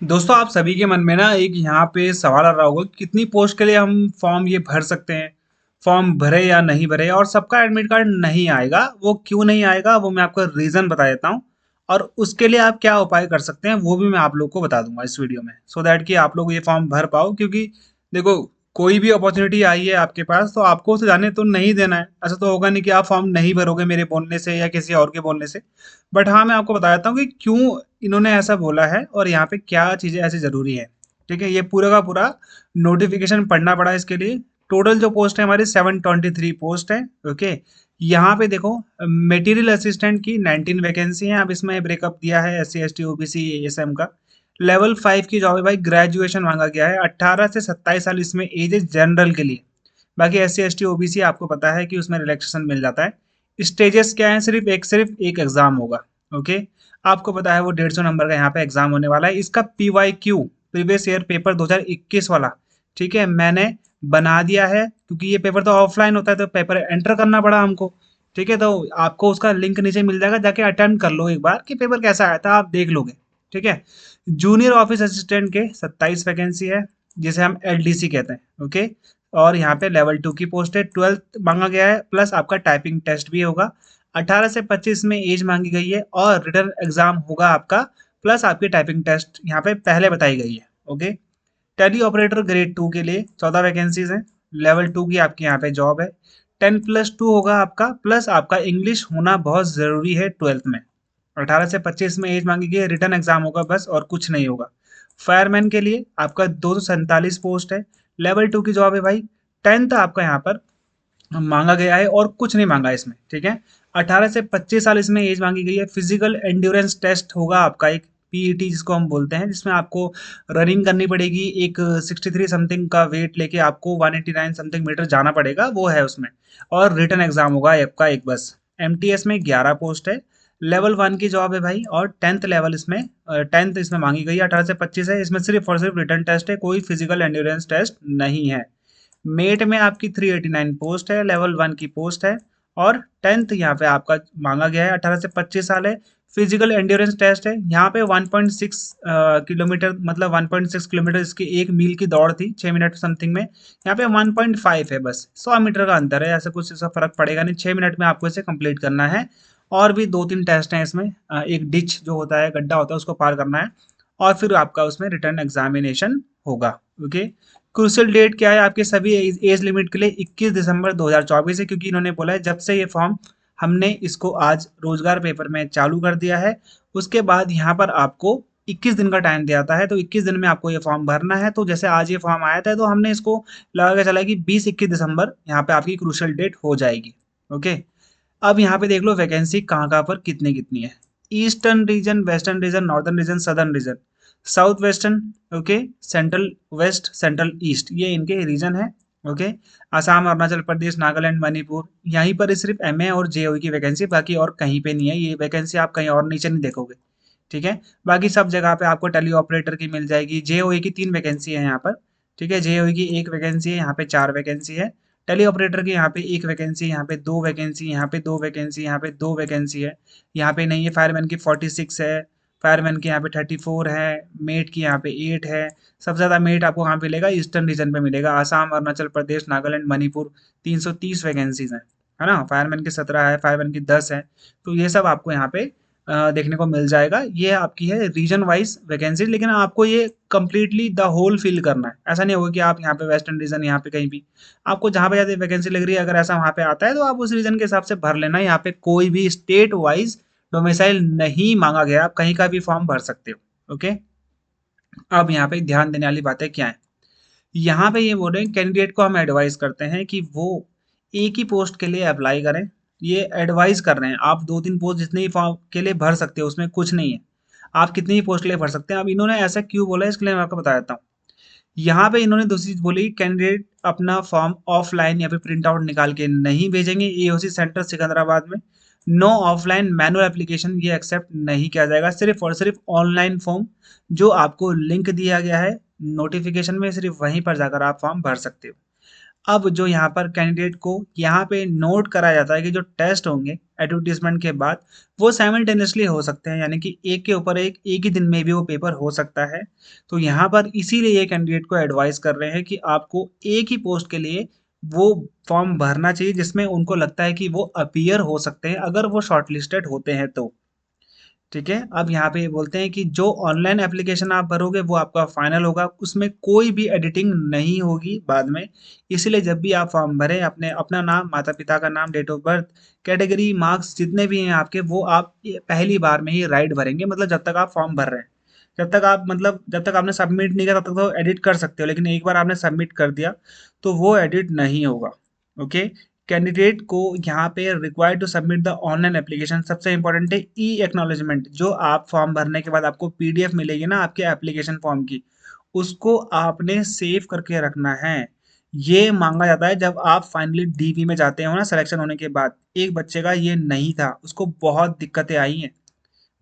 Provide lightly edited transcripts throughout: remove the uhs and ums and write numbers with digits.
दोस्तों आप सभी के मन में ना एक यहाँ पे सवाल आ रहा होगा कि कितनी पोस्ट के लिए हम फॉर्म ये भर सकते हैं। फॉर्म भरे या नहीं भरे और सबका एडमिट कार्ड नहीं आएगा, वो क्यों नहीं आएगा वो मैं आपको रीज़न बता देता हूँ। और उसके लिए आप क्या उपाय कर सकते हैं वो भी मैं आप लोग को बता दूंगा इस वीडियो में, सो दैट कि आप लोग ये फॉर्म भर पाओ। क्योंकि देखो, कोई भी अपॉर्चुनिटी आई है आपके पास तो आपको उसे जाने तो नहीं देना है। ऐसा तो होगा नहीं कि आप फॉर्म नहीं भरोगे मेरे बोलने से या किसी और के बोलने से। बट हाँ, मैं आपको बता देता हूँ कि क्यों इन्होंने ऐसा बोला है और यहाँ पे क्या चीज़ें ऐसी ज़रूरी है। ठीक है, ये पूरा का पूरा नोटिफिकेशन पढ़ना पड़ा इसके लिए। टोटल जो पोस्ट है हमारी 723 पोस्ट है। ओके, यहाँ पे देखो, मटेरियल असिस्टेंट की 19 वैकेंसी है। अब इसमें ब्रेकअप दिया है S C S T O B C ASM का। लेवल 5 की जॉब है भाई, ग्रेजुएशन मांगा गया है। 18 से 27 साल इसमें एज है जनरल के लिए। बाकी S C S T O B C आपको पता है कि उसमें रिलैक्सेशन मिल जाता है। स्टेजेस क्या है, सिर्फ एक एग्जाम होगा। ओके, आपको पता है वो 150 नंबर का यहाँ पे एग्जाम होने वाला है। इसका PYQ, प्रीवियस ईयर पेपर 2021 वाला, ठीक है, मैंने बना दिया है। क्योंकि ये पेपर तो ऑफलाइन होता है तो पेपर एंटर करना पड़ा हमको। ठीक है, तो आपको उसका लिंक नीचे मिल जाएगा, जाके अटेम्प्ट कर लो एक बार कि पेपर कैसा आया था, आप देख लोगे। ठीक है, जूनियर ऑफिस असिस्टेंट के 27 वैकेंसी है, जिसे हम LDC कहते हैं। ओके, और यहाँ पे लेवल 2 की पोस्ट है। 12th मांगा गया है, प्लस आपका टाइपिंग टेस्ट भी होगा। 18 से 25 में एज मांगी गई है और रिटर्न एग्जाम होगा आपका, प्लस आपकी टाइपिंग टेस्ट यहाँ पे पहले बताई गई है। ओके, टैली ऑपरेटर ग्रेड 2 के लिए 14 वैकेंसीज हैं। लेवल 2 की आपकी यहाँ पे जॉब है। 10+2 होगा आपका, प्लस आपका इंग्लिश होना बहुत ज़रूरी है 12th में। 18 से 25 में एज मांगी गई है, रिटर्न एग्जाम होगा बस, और कुछ नहीं होगा। फायरमैन के लिए आपका 247 पोस्ट है। लेवल 2 की जॉब है भाई। 10th आपका यहाँ पर मांगा गया है और कुछ नहीं मांगा इसमें। ठीक है, 18 से 25 साल इसमें एज मांगी गई है। फिजिकल एंड्योरेंस टेस्ट होगा आपका, एक PET जिसको हम बोलते हैं, जिसमें आपको रनिंग करनी पड़ेगी। एक 63 समथिंग का वेट लेके आपको 189 समथिंग मीटर जाना पड़ेगा, वो है उसमें। और रिटर्न एग्जाम होगा आपका एक बस। MTS में 11 पोस्ट है। लेवल 1 की जॉब है भाई, और 10th लेवल इसमें 10th इसमें मांगी गई है। 18 से 25 है, इसमें सिर्फ और सिर्फ रिटर्न टेस्ट है, कोई फिजिकल एंड्योरेंस टेस्ट नहीं है। मेट में आपकी 389 पोस्ट है, लेवल 1 की पोस्ट है। और 10th यहाँ पे आपका मांगा गया है, 18 से 25 साल है। फिजिकल एंड्योरेंस टेस्ट है यहाँ पे। 1.6 किलोमीटर, मतलब 1.6 किलोमीटर इसकी 1 मील की दौड़ थी 6 मिनट समथिंग में। यहाँ पे 1.5 है, बस 100 मीटर का अंतर है। ऐसा कुछ, ऐसा फर्क पड़ेगा नहीं, 6 मिनट में आपको इसे कंप्लीट करना है। और भी 2-3 टेस्ट हैं इसमें। एक डिच जो होता है, गड्ढा होता है, उसको पार करना है। और फिर आपका उसमें रिटर्न एग्जामिनेशन होगा। ओके, क्रूशियल डेट क्या है आपके सभी एज लिमिट के लिए? 21 दिसंबर 2024 है, क्योंकि इन्होंने बोला है जब से ये फॉर्म हमने इसको आज रोजगार पेपर में चालू कर दिया है, उसके बाद यहाँ पर आपको 21 दिन का टाइम दिया जाता है। तो 21 दिन में आपको ये फॉर्म भरना है। तो जैसे आज ये फॉर्म आया था तो हमने इसको लगा के चला कि 20-21 दिसंबर यहाँ पे आपकी क्रूशियल डेट हो जाएगी। ओके, अब यहाँ पे देख लो वैकेंसी कहाँ कहाँ पर कितनी कितनी है। Eastern region, western region, northern region, southern region, south western, okay, central west, central east, ये इनके रीजन है। ओके, असम, अरुणाचल प्रदेश, नागालैंड, मणिपुर, यहीं पर सिर्फ MA और JOE की वैकेंसी, बाकी और कहीं पे नहीं है। ये वैकेंसी आप कहीं और नीचे नहीं देखोगे। ठीक है, बाकी सब जगह पे आपको टेली ऑपरेटर की मिल जाएगी। JOE की 3 वैकेंसी है यहाँ पर। ठीक है, JOE की 1 वैकेंसी है, यहाँ पे 4 वैकेंसी है। टेली ऑपरेटर की यहाँ पे 1 वैकेंसी, यहाँ पे 2 वैकेंसी, यहाँ पे 2 वैकेंसी, यहाँ पे 2 वैकेंसी है। यहाँ पे नहीं है। फायरमैन की 46 है। फायरमैन की यहाँ पे 34 है। मेट की यहाँ पे 8 है। सबसे ज़्यादा मेट आपको कहाँ पे मिलेगा? ईस्टर्न रीजन पे मिलेगा, असम, अरुणाचल प्रदेश, नागालैंड, मणिपुर। 330 वैकेंसीज हैं, है ना। फायरमैन की 17 है, फायरमैन की 10 है। तो ये सब आपको यहाँ पे देखने को मिल जाएगा। ये आपकी है रीजन वाइज वैकेंसी, लेकिन आपको ये कंप्लीटली द होल फिल करना है। ऐसा नहीं होगा कि आप यहाँ पे वेस्टर्न रीजन, यहाँ पे कहीं भी आपको जहाँ पे ज़्यादा वैकेंसी लग रही है, अगर ऐसा वहाँ पे आता है तो आप उस रीजन के हिसाब से भर लेना। यहाँ पे कोई भी स्टेट वाइज डोमिसाइल नहीं मांगा गया, आप कहीं का भी फॉर्म भर सकते हो। ओके, अब यहाँ पे ध्यान देने वाली बातें क्या है? यहाँ पे ये बोल रहे हैं कैंडिडेट को हम एडवाइस करते हैं कि वो एक ही पोस्ट के लिए अप्लाई करें। ये एडवाइस कर रहे हैं, आप 2-3 पोस्ट जितने ही फॉर्म के लिए भर सकते हो, उसमें कुछ नहीं है। आप कितनी ही पोस्ट के लिए भर सकते हैं। अब इन्होंने ऐसा क्यों बोला है इसके लिए मैं आपको बता देता हूँ। यहाँ पे इन्होंने दूसरी चीज बोली, कैंडिडेट अपना फॉर्म ऑफलाइन या फिर प्रिंट आउट निकाल के नहीं भेजेंगे AOC सेंटर सिकंदराबाद में। नो ऑफलाइन मैनुअल एप्लीकेशन ये एक्सेप्ट नहीं किया जाएगा, सिर्फ और सिर्फ ऑनलाइन फॉर्म जो आपको लिंक दिया गया है नोटिफिकेशन में, सिर्फ वहीं पर जाकर आप फॉर्म भर सकते हो। अब जो यहाँ पर कैंडिडेट को यहाँ पे नोट करा जाता है कि जो टेस्ट होंगे एडवर्टीजमेंट के बाद वो साइमल्टेनियसली हो सकते हैं, यानी कि एक के ऊपर एक ही दिन में भी वो पेपर हो सकता है। तो यहाँ पर इसीलिए ये कैंडिडेट को एडवाइस कर रहे हैं कि आपको एक ही पोस्ट के लिए वो फॉर्म भरना चाहिए जिसमें उनको लगता है कि वो अपीयर हो सकते हैं अगर वो शॉर्टलिस्टेड होते हैं तो। ठीक है, अब यहाँ पे बोलते हैं कि जो ऑनलाइन एप्लीकेशन आप भरोगे वो आपका फाइनल होगा, उसमें कोई भी एडिटिंग नहीं होगी बाद में। इसीलिए जब भी आप फॉर्म भरें अपने अपना नाम, माता पिता का नाम, date of birth, category, marks जितने भी हैं आपके वो आप पहली बार में ही राइट भरेंगे, मतलब जब तक आप फॉर्म भर रहे हैं। जब तक आप मतलब जब तक आपने सबमिट नहीं किया तब तक तो एडिट कर सकते हो, लेकिन एक बार आपने सबमिट कर दिया तो वो एडिट नहीं होगा। ओके, कैंडिडेट को यहाँ पे required to submit the online application, सबसे इंपॉर्टेंट है ई एक्नॉलेजमेंट। जो आप फॉर्म भरने के बाद आपको पीडीएफ मिलेगी ना आपके एप्लीकेशन फॉर्म की, उसको आपने सेव करके रखना है। ये मांगा जाता है जब आप फाइनली डीवी में जाते हो ना सिलेक्शन होने के बाद। एक बच्चे का ये नहीं था, उसको बहुत दिक्कतें आई हैं,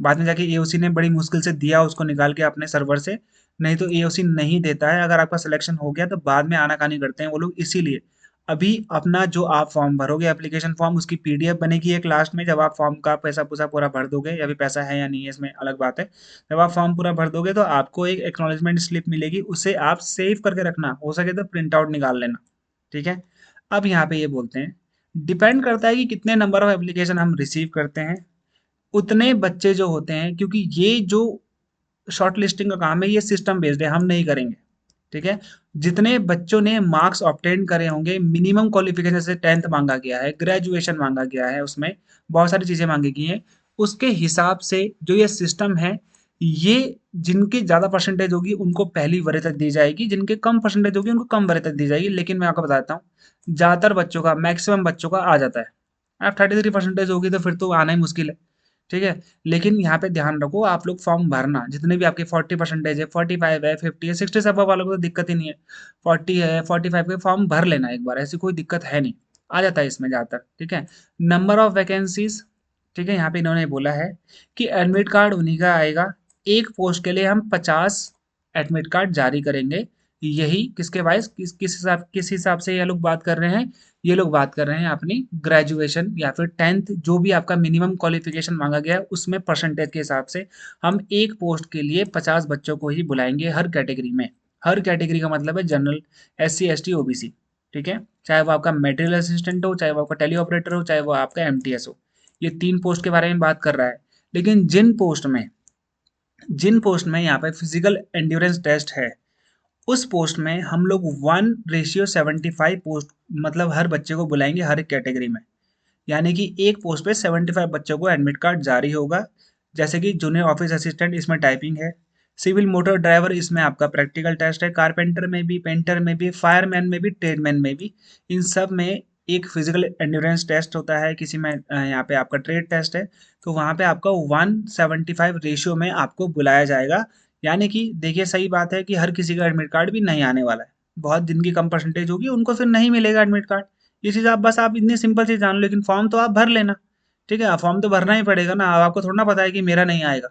बाद में जाके एओसी ने बड़ी मुश्किल से दिया उसको निकाल के अपने सर्वर से, नहीं तो एओसी नहीं देता है अगर आपका सिलेक्शन हो गया तो बाद में आनाकानी करते हैं वो लोग। इसीलिए अभी अपना जो आप फॉर्म भरोगे एप्लीकेशन फॉर्म, उसकी पीडीएफ बनेगी एक लास्ट में, जब आप फॉर्म का पैसा पूसा पूरा भर दोगे, या भी पैसा है या नहीं है इसमें अलग बात है। जब आप फॉर्म पूरा भर दोगे तो आपको एक एक्नॉलेजमेंट स्लिप मिलेगी, उसे आप सेव करके रखना, हो सके तो प्रिंट आउट निकाल लेना। ठीक है, अब यहाँ पे ये बोलते हैं डिपेंड करता है कि कितने नंबर ऑफ एप्लीकेशन हम रिसीव करते हैं, उतने बच्चे जो होते हैं, क्योंकि ये जो शॉर्ट लिस्टिंग का काम है ये सिस्टम बेस्ड है, हम नहीं करेंगे। ठीक है, जितने बच्चों ने मार्क्स ऑब्टेन करे होंगे, मिनिमम क्वालिफिकेशन जैसे 10th मांगा गया है, ग्रेजुएशन मांगा गया है, उसमें बहुत सारी चीज़ें मांगी गई हैं, उसके हिसाब से जो ये सिस्टम है, ये जिनकी ज़्यादा परसेंटेज होगी उनको पहली वरीयता दी जाएगी, जिनके कम परसेंटेज होगी उनको कम वरीयता दी जाएगी। लेकिन मैं आपको बताता हूँ, ज़्यादातर बच्चों का, मैक्सिमम बच्चों का आ जाता है। आप 33% होगी तो फिर तो आना ही मुश्किल है। ठीक है, लेकिन यहाँ पे ध्यान रखो, आप लोग फॉर्म भरना जितने भी आपके 40% है, 45 है, 50 है, 60 से अबव वालों को तो दिक्कत ही नहीं है। 40 है, 45 के फॉर्म भर लेना एक बार, ऐसी कोई दिक्कत है नहीं, आ जाता है इसमें ज़्यादातर। ठीक है, नंबर ऑफ वैकेंसीज, ठीक है, यहाँ पे इन्होंने बोला है कि एडमिट कार्ड उन्हीं का आएगा, एक पोस्ट के लिए हम 50 एडमिट कार्ड जारी करेंगे। यही किसके वाइज किस हिसाब से ये लोग बात कर रहे हैं, ये लोग बात कर रहे हैं अपनी ग्रेजुएशन या फिर 10th, जो भी आपका मिनिमम क्वालिफिकेशन मांगा गया है उसमें परसेंटेज के हिसाब से हम एक पोस्ट के लिए 50 बच्चों को ही बुलाएंगे हर कैटेगरी में। हर कैटेगरी का मतलब है जनरल, एससी, एसटी, ओबीसी। ठीक है, चाहे वो आपका मटेरियल असिस्टेंट हो, चाहे वो आपका टेली ऑपरेटर हो, चाहे वो आपका एमटीएस हो, ये 3 पोस्ट के बारे में बात कर रहा है। लेकिन जिन पोस्ट में यहाँ पे फिजिकल एंड्योरेंस टेस्ट है, उस पोस्ट में हम लोग 1:75 पोस्ट, मतलब हर बच्चे को बुलाएंगे हर एक कैटेगरी में। यानी कि एक पोस्ट पे 75 बच्चों को एडमिट कार्ड जारी होगा। जैसे कि जूनियर ऑफिस असिस्टेंट, इसमें टाइपिंग है। सिविल मोटर ड्राइवर, इसमें आपका प्रैक्टिकल टेस्ट है। कारपेंटर में भी, पेंटर में भी, फायरमैन में भी, ट्रेडमैन में भी, इन सब में एक फिजिकल एंड्योरेंस टेस्ट होता है। किसी में यहाँ पे आपका ट्रेड टेस्ट है, तो वहाँ पे आपका 1:75 रेशियो में आपको बुलाया जाएगा। यानी कि देखिए, सही बात है कि हर किसी का एडमिट कार्ड भी नहीं आने वाला है। बहुत जिनकी कम परसेंटेज होगी उनको फिर नहीं मिलेगा एडमिट कार्ड। ये चीज़ आप इतनी सिंपल चीज़ जान लो, लेकिन फॉर्म तो आप भर लेना। ठीक है, फॉर्म तो भरना ही पड़ेगा ना, अब आपको थोड़ा ना पता है कि मेरा नहीं आएगा।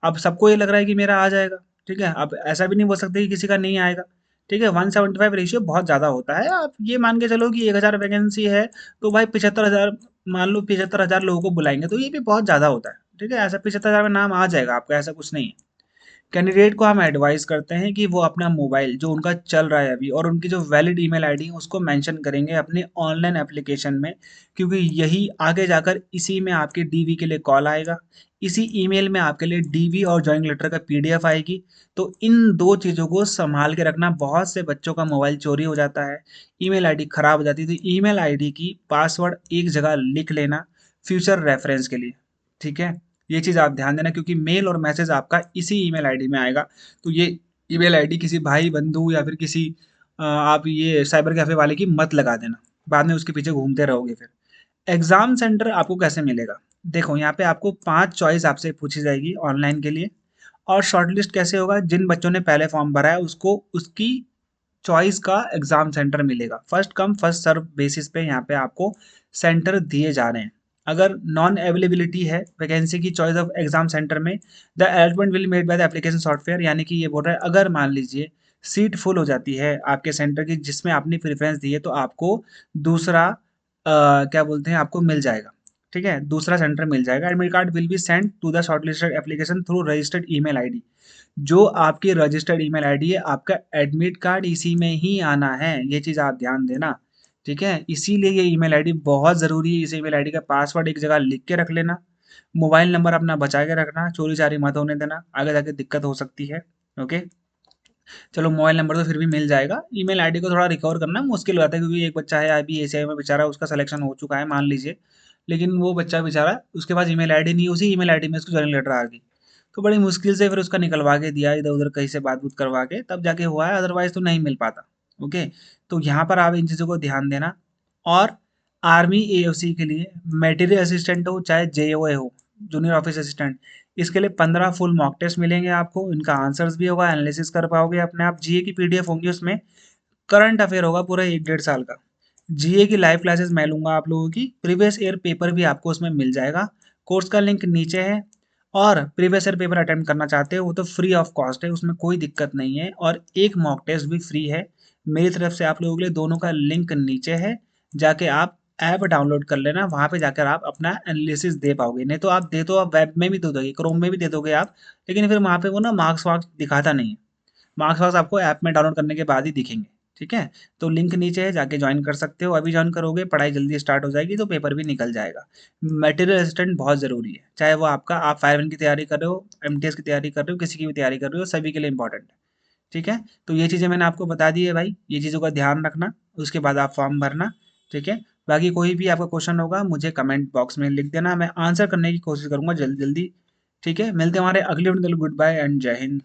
अब सबको ये लग रहा है कि मेरा आ जाएगा। ठीक है, अब ऐसा भी नहीं बोल सकते कि किसी का नहीं आएगा। ठीक है, 1:75 रेशियो बहुत ज़्यादा होता है। आप ये मान के चलो कि 1000 वैकेंसी है, तो भाई 75,000, मान लो 75,000 लोगों को बुलाएंगे, तो ये भी बहुत ज़्यादा होता है। ठीक है, ऐसा 75,000 में नाम आ जाएगा आपका, ऐसा कुछ नहीं है। कैंडिडेट को हम एडवाइस करते हैं कि वो अपना मोबाइल जो उनका चल रहा है अभी, और उनकी जो वैलिड ईमेल आईडी है उसको मेंशन करेंगे अपने ऑनलाइन एप्लीकेशन में, क्योंकि यही आगे जाकर इसी में आपके डीवी के लिए कॉल आएगा, इसी ईमेल में आपके लिए डीवी और जॉइनिंग लेटर का पीडीएफ आएगी। तो इन दो चीज़ों को संभाल के रखना। बहुत से बच्चों का मोबाइल चोरी हो जाता है, ईमेल आईडी खराब हो जाती है, तो ईमेल आईडी की पासवर्ड एक जगह लिख लेना फ्यूचर रेफरेंस के लिए। ठीक है, ये चीज़ आप ध्यान देना, क्योंकि मेल और मैसेज आपका इसी ईमेल आईडी में आएगा। तो ये ईमेल आईडी किसी भाई बंधु या फिर किसी आप ये साइबर कैफे वाले की मत लगा देना, बाद में उसके पीछे घूमते रहोगे फिर। एग्जाम सेंटर आपको कैसे मिलेगा? देखो, यहाँ पे आपको 5 चॉइस आपसे पूछी जाएगी ऑनलाइन के लिए। और शॉर्टलिस्ट कैसे होगा? जिन बच्चों ने पहले फॉर्म भरा है उसको उसकी चॉइस का एग्जाम सेंटर मिलेगा। First come first serve basis पे यहाँ पे आपको सेंटर दिए जा रहे हैं। अगर नॉन अवेलेबिलिटी है वैकेंसी की चॉइस ऑफ एग्जाम सेंटर में, the arrangement will made by the application software, यानी कि ये बोल रहा है अगर मान लीजिए सीट फुल हो जाती है आपके सेंटर की जिसमें आपने प्रेफ़रेंस दी है, तो आपको दूसरा क्या बोलते हैं, आपको मिल जाएगा, ठीक है? दूसरा सेंटर मिल जाएगा। Admit card will be sent to the shortlisted application through registered email ID. जो आपकी रजिस्टर्ड ईमेल आईडी है, आपका एडमिट कार्ड इसी में ही आना है, ये चीज़ आप ध्यान देना, ठीक है? इसीलिए ये ईमेल आईडी बहुत ज़रूरी है। इस ईमेल आईडी का पासवर्ड एक जगह लिख के रख लेना, मोबाइल नंबर अपना बचा के रखना, चोरी-चारी मत होने देना, आगे जाके दिक्कत हो सकती है, ओके? चलो मोबाइल नंबर तो फिर भी मिल जाएगा, ईमेल आईडी को थोड़ा रिकवर करना मुश्किल हो जाता है क्योंकि एक बच्चा है अभी एसीआई में बेचारा, उसका सिलेक्शन हो चुका है मान लीजिए, लेकिन वो बच्चा बेचारा उसके पास ईमेल आईडी नहीं है, उसी ईमेल आईडी में उसको जॉइनिंग लेटर आ गई। तो बड़ी मुश्किल से फिर उसका निकलवा के दिया इधर-उधर कहीं से बात-बूत करवा के तब जाके हुआ है, अदरवाइज़ तो नहीं मिल पाता, ओके? तो यहाँ पर आप इन चीज़ों को ध्यान देना और आर्मी एओसी के लिए मटेरियल असिस्टेंट हो चाहे जेओए हो, जूनियर ऑफिस असिस्टेंट, इसके लिए 15 फुल मॉक टेस्ट मिलेंगे आपको, इनका आंसर्स भी होगा, एनालिसिस कर पाओगे अपने आप, जीए की पीडीएफ होंगी उसमें, करंट अफेयर होगा पूरा 1 डेढ़ साल का। जीए की लाइव क्लासेस मैं लूँगा आप लोगों की, प्रीवियस ईयर पेपर भी आपको उसमें मिल जाएगा, कोर्स का लिंक नीचे है और प्रीवियस ईयर पेपर अटेम्प्ट करना चाहते हो वो तो फ्री ऑफ कॉस्ट है, उसमें कोई दिक्कत नहीं है और एक मॉक टेस्ट भी फ्री है। मेरी तरफ से आप लोगों के लिए दोनों का लिंक नीचे है, जाके आप ऐप डाउनलोड कर लेना, वहाँ पे जाकर आप अपना एनालिसिस दे पाओगे। नहीं तो आप दे तो आप वेब में भी दे दोगे, क्रोम में भी दे दोगे आप, लेकिन फिर वहाँ पे वो ना मार्क्स वार्क्स दिखाता नहीं है। मार्क्स वार्क्स आपको ऐप में डाउनलोड करने के बाद ही दिखेंगे, ठीक है? तो लिंक नीचे है, जाके जॉइन कर सकते हो, अभी जॉइन करोगे पढ़ाई जल्दी स्टार्ट हो जाएगी तो पेपर भी निकल जाएगा। मटेरियल असिस्टेंट बहुत ज़रूरी है, चाहे वो आपका आप फायरमैन की तैयारी कर रहे हो, एमटीएस की तैयारी कर रहे हो, किसी की भी तैयारी कर रहे हो, सभी के लिए इम्पोर्टेंट है, ठीक है? तो ये चीज़ें मैंने आपको बता दी है भाई, ये चीज़ों का ध्यान रखना, उसके बाद आप फॉर्म भरना, ठीक है? बाकी कोई भी आपका क्वेश्चन होगा मुझे कमेंट बॉक्स में लिख देना, मैं आंसर करने की कोशिश करूँगा जल्दी-जल्दी, ठीक है? मिलते हैं हमारे अगले वीडियो में, गुड बाय एंड जय हिंद।